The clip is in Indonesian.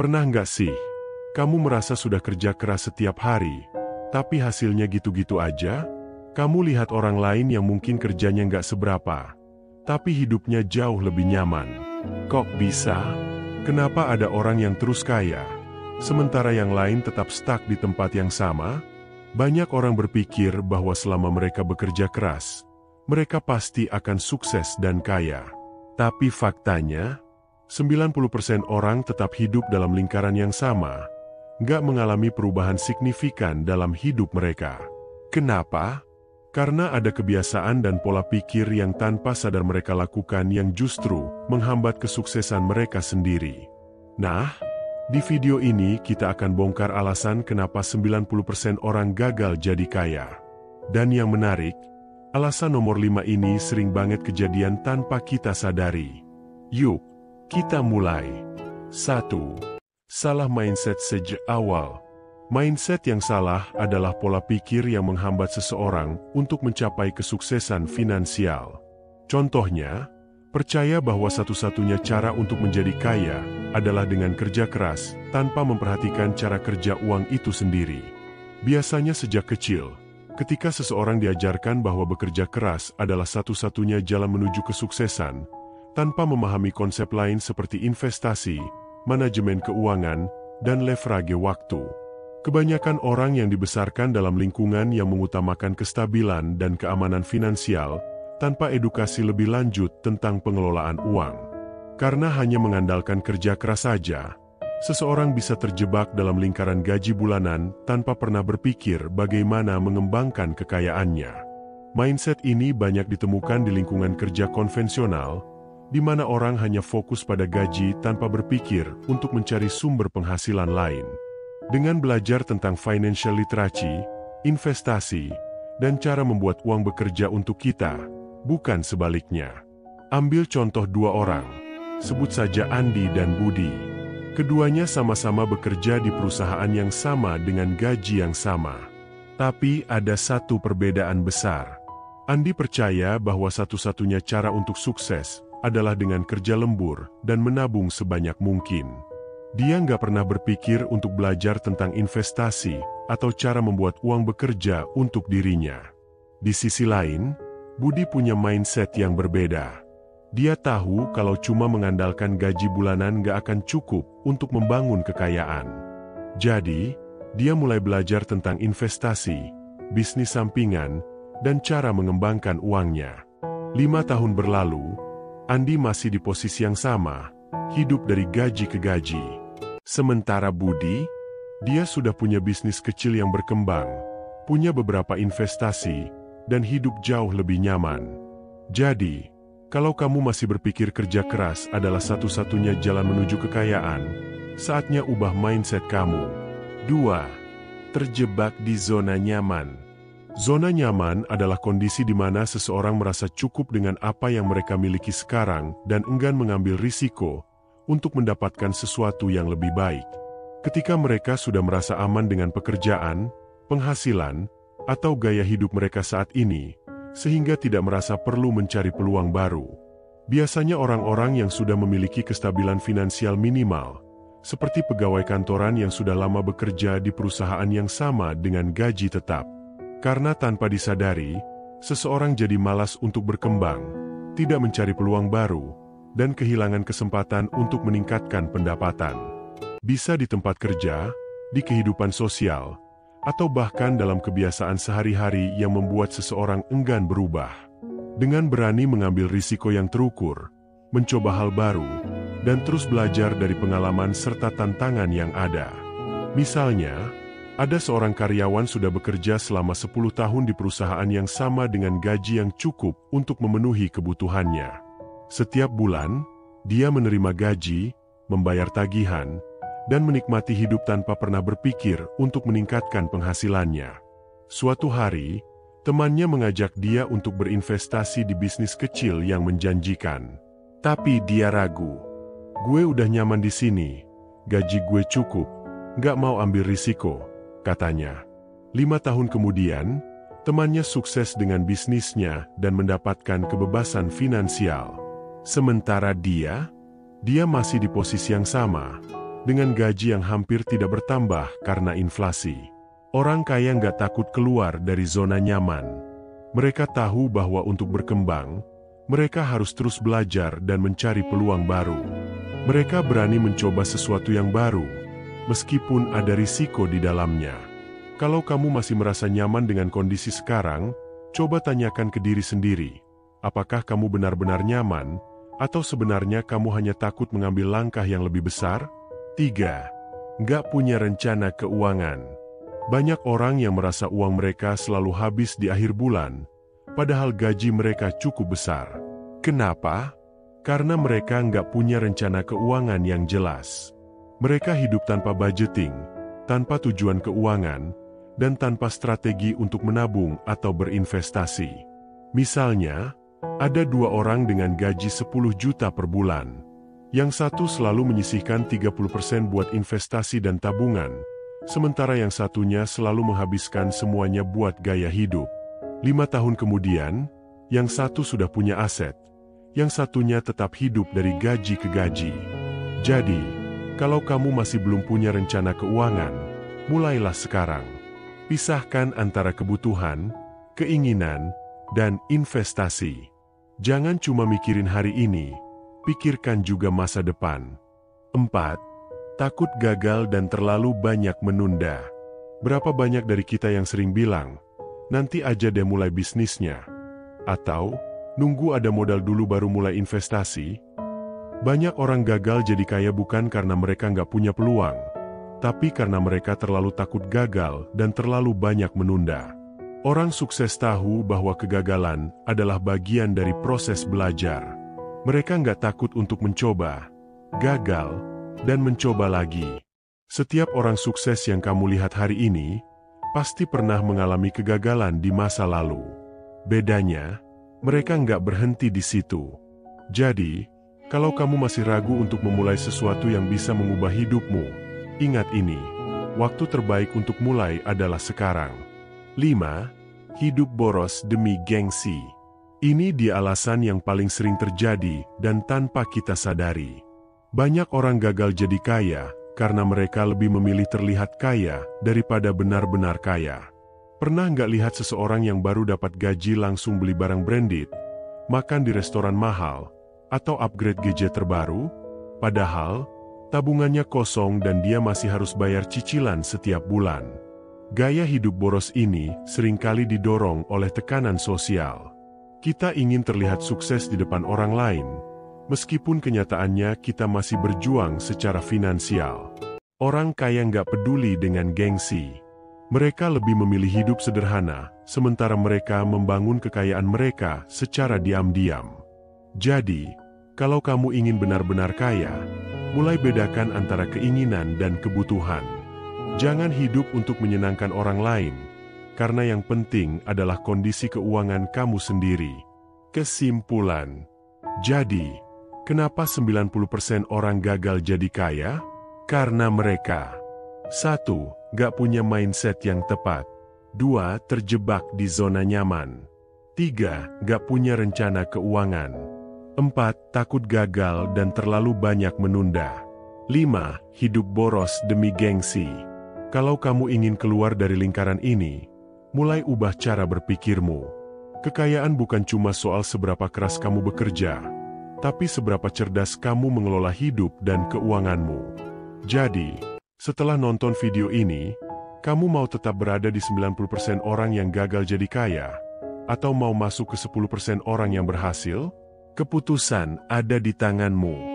Pernah nggak sih, kamu merasa sudah kerja keras setiap hari, tapi hasilnya gitu-gitu aja? Kamu lihat orang lain yang mungkin kerjanya nggak seberapa, tapi hidupnya jauh lebih nyaman. Kok bisa? Kenapa ada orang yang terus kaya, sementara yang lain tetap stuck di tempat yang sama? Banyak orang berpikir bahwa selama mereka bekerja keras, mereka pasti akan sukses dan kaya. Tapi faktanya, 90% orang tetap hidup dalam lingkaran yang sama, nggak mengalami perubahan signifikan dalam hidup mereka. Kenapa? Karena ada kebiasaan dan pola pikir yang tanpa sadar mereka lakukan yang justru menghambat kesuksesan mereka sendiri. Nah, di video ini kita akan bongkar alasan kenapa 90% orang gagal jadi kaya. Dan yang menarik, alasan nomor 5 ini sering banget kejadian tanpa kita sadari. Yuk, kita mulai. 1. Salah mindset sejak awal. Mindset yang salah adalah pola pikir yang menghambat seseorang untuk mencapai kesuksesan finansial. Contohnya, percaya bahwa satu-satunya cara untuk menjadi kaya adalah dengan kerja keras tanpa memperhatikan cara kerja uang itu sendiri. Biasanya sejak kecil, ketika seseorang diajarkan bahwa bekerja keras adalah satu-satunya jalan menuju kesuksesan, tanpa memahami konsep lain seperti investasi, manajemen keuangan, dan leverage waktu. Kebanyakan orang yang dibesarkan dalam lingkungan yang mengutamakan kestabilan dan keamanan finansial, tanpa edukasi lebih lanjut tentang pengelolaan uang. Karena hanya mengandalkan kerja keras saja, seseorang bisa terjebak dalam lingkaran gaji bulanan tanpa pernah berpikir bagaimana mengembangkan kekayaannya. Mindset ini banyak ditemukan di lingkungan kerja konvensional, di mana orang hanya fokus pada gaji tanpa berpikir untuk mencari sumber penghasilan lain. Dengan belajar tentang financial literacy, investasi, dan cara membuat uang bekerja untuk kita, bukan sebaliknya. Ambil contoh dua orang, sebut saja Andi dan Budi. Keduanya sama-sama bekerja di perusahaan yang sama dengan gaji yang sama. Tapi ada satu perbedaan besar. Andi percaya bahwa satu-satunya cara untuk sukses adalah dengan kerja lembur dan menabung sebanyak mungkin. Dia nggak pernah berpikir untuk belajar tentang investasi atau cara membuat uang bekerja untuk dirinya. Di sisi lain, Budi punya mindset yang berbeda. Dia tahu kalau cuma mengandalkan gaji bulanan nggak akan cukup untuk membangun kekayaan. Jadi, dia mulai belajar tentang investasi, bisnis sampingan, dan cara mengembangkan uangnya. 5 tahun berlalu, Andi masih di posisi yang sama, hidup dari gaji ke gaji. Sementara Budi, dia sudah punya bisnis kecil yang berkembang, punya beberapa investasi, dan hidup jauh lebih nyaman. Jadi, kalau kamu masih berpikir kerja keras adalah satu-satunya jalan menuju kekayaan, saatnya ubah mindset kamu. 2. Terjebak di zona nyaman. Zona nyaman adalah kondisi di mana seseorang merasa cukup dengan apa yang mereka miliki sekarang dan enggan mengambil risiko untuk mendapatkan sesuatu yang lebih baik. Ketika mereka sudah merasa aman dengan pekerjaan, penghasilan, atau gaya hidup mereka saat ini, sehingga tidak merasa perlu mencari peluang baru. Biasanya orang-orang yang sudah memiliki kestabilan finansial minimal, seperti pegawai kantoran yang sudah lama bekerja di perusahaan yang sama dengan gaji tetap. Karena tanpa disadari, seseorang jadi malas untuk berkembang, tidak mencari peluang baru, dan kehilangan kesempatan untuk meningkatkan pendapatan. Bisa di tempat kerja, di kehidupan sosial, atau bahkan dalam kebiasaan sehari-hari yang membuat seseorang enggan berubah. Dengan berani mengambil risiko yang terukur, mencoba hal baru, dan terus belajar dari pengalaman serta tantangan yang ada. Misalnya, ada seorang karyawan sudah bekerja selama 10 tahun di perusahaan yang sama dengan gaji yang cukup untuk memenuhi kebutuhannya. Setiap bulan, dia menerima gaji, membayar tagihan, dan menikmati hidup tanpa pernah berpikir untuk meningkatkan penghasilannya. Suatu hari, temannya mengajak dia untuk berinvestasi di bisnis kecil yang menjanjikan. Tapi dia ragu. "Gue udah nyaman di sini, gaji gue cukup, nggak mau ambil risiko," katanya. 5 tahun kemudian, temannya sukses dengan bisnisnya dan mendapatkan kebebasan finansial. Sementara dia masih di posisi yang sama, dengan gaji yang hampir tidak bertambah karena inflasi. Orang kaya nggak takut keluar dari zona nyaman. Mereka tahu bahwa untuk berkembang, mereka harus terus belajar dan mencari peluang baru. Mereka berani mencoba sesuatu yang baru, meskipun ada risiko di dalamnya. Kalau kamu masih merasa nyaman dengan kondisi sekarang, coba tanyakan ke diri sendiri, apakah kamu benar-benar nyaman, atau sebenarnya kamu hanya takut mengambil langkah yang lebih besar? 3. Nggak punya rencana keuangan. Banyak orang yang merasa uang mereka selalu habis di akhir bulan, padahal gaji mereka cukup besar. Kenapa? Karena mereka nggak punya rencana keuangan yang jelas. Mereka hidup tanpa budgeting, tanpa tujuan keuangan, dan tanpa strategi untuk menabung atau berinvestasi. Misalnya, ada 2 orang dengan gaji 10 juta per bulan. Yang satu selalu menyisihkan 30% buat investasi dan tabungan, sementara yang satunya selalu menghabiskan semuanya buat gaya hidup. 5 tahun kemudian, yang satu sudah punya aset, yang satunya tetap hidup dari gaji ke gaji. Jadi, kalau kamu masih belum punya rencana keuangan, mulailah sekarang. Pisahkan antara kebutuhan, keinginan, dan investasi. Jangan cuma mikirin hari ini, pikirkan juga masa depan. 4. Takut gagal dan terlalu banyak menunda. Berapa banyak dari kita yang sering bilang, nanti aja deh mulai bisnisnya. Atau, nunggu ada modal dulu baru mulai investasi. Banyak orang gagal jadi kaya bukan karena mereka nggak punya peluang, tapi karena mereka terlalu takut gagal dan terlalu banyak menunda. Orang sukses tahu bahwa kegagalan adalah bagian dari proses belajar. Mereka nggak takut untuk mencoba, gagal, dan mencoba lagi. Setiap orang sukses yang kamu lihat hari ini, pasti pernah mengalami kegagalan di masa lalu. Bedanya, mereka nggak berhenti di situ. Jadi, kalau kamu masih ragu untuk memulai sesuatu yang bisa mengubah hidupmu, ingat ini, waktu terbaik untuk mulai adalah sekarang. 5. Hidup boros demi gengsi. Ini dia alasan yang paling sering terjadi dan tanpa kita sadari. Banyak orang gagal jadi kaya karena mereka lebih memilih terlihat kaya daripada benar-benar kaya. Pernah nggak lihat seseorang yang baru dapat gaji langsung beli barang branded, makan di restoran mahal, atau upgrade gadget terbaru? Padahal, tabungannya kosong dan dia masih harus bayar cicilan setiap bulan. Gaya hidup boros ini seringkali didorong oleh tekanan sosial. Kita ingin terlihat sukses di depan orang lain, meskipun kenyataannya kita masih berjuang secara finansial. Orang kaya nggak peduli dengan gengsi. Mereka lebih memilih hidup sederhana, sementara mereka membangun kekayaan mereka secara diam-diam. Jadi, kalau kamu ingin benar-benar kaya, mulai bedakan antara keinginan dan kebutuhan. Jangan hidup untuk menyenangkan orang lain, karena yang penting adalah kondisi keuangan kamu sendiri. Kesimpulan. Jadi, kenapa 90% orang gagal jadi kaya? Karena mereka 1. Gak punya mindset yang tepat. 2. Terjebak di zona nyaman. 3. Gak punya rencana keuangan. 4. Takut gagal dan terlalu banyak menunda. 5. Hidup boros demi gengsi. Kalau kamu ingin keluar dari lingkaran ini, mulai ubah cara berpikirmu. Kekayaan bukan cuma soal seberapa keras kamu bekerja, tapi seberapa cerdas kamu mengelola hidup dan keuanganmu. Jadi, setelah nonton video ini, kamu mau tetap berada di 90% orang yang gagal jadi kaya? Atau mau masuk ke 10% orang yang berhasil? Keputusan ada di tanganmu.